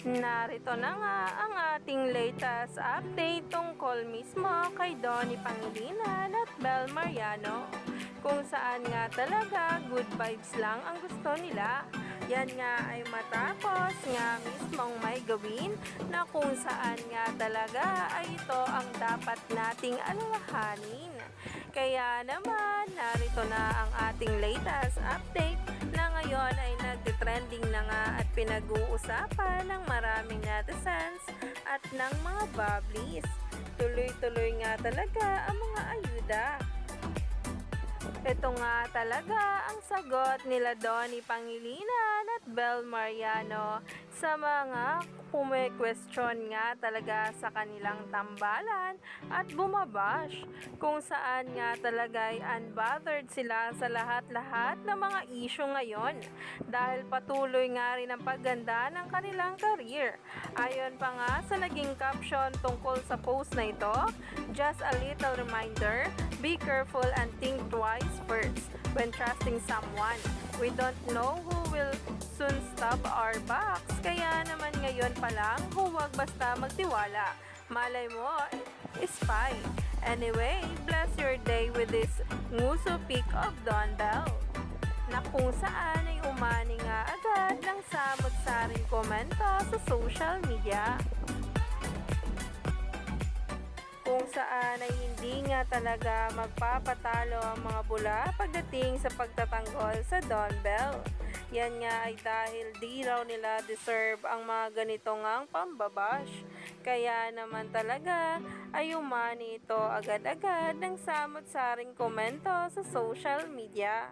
Narito na nga ang ating latest update tungkol mismo kay Donnie Pangilinan at Bel Mariano, kung saan nga talaga good vibes lang ang gusto nila. Yan nga ay matapos nga mismong may gawin na kung saan nga talaga ay ito ang dapat nating alalahanin. Kaya naman, narito na ang ating latest update na ngayon ay nagtitrending na nga at pinag-uusapan ng maraming netizens at ng mga bubblies. Tuloy-tuloy nga talaga ang mga ayuda. Ito nga talaga ang sagot nila Donnie Pangilinan at Bel Mariano sa mga kume-question nga talaga sa kanilang tambalan at bumabash, kung saan nga talaga ay unbothered sila sa lahat-lahat ng mga issue ngayon dahil patuloy nga rin ang pagganda ng kanilang career. Ayon pa nga sa naging caption tungkol sa post na ito, "Just a little reminder, be careful and think twice first when trusting someone. We don't know who will soon stab our backs, kaya naman ngayon pa lang huwag basta magtiwala. Malay mo, spy. Anyway, bless your day with this nguso pic of Don Bell," na kung saan ay umani nga agad ng samot-saring komento sa social media, kung saan ay hindi nga talaga magpapatalo ang mga bula pagdating sa pagtatanggol sa Don Bell. Yan nga ay dahil di raw nila deserve ang mga ganito ngang pambabash. Kaya naman talaga ay umani ito agad-agad ng samot-saring komento sa social media.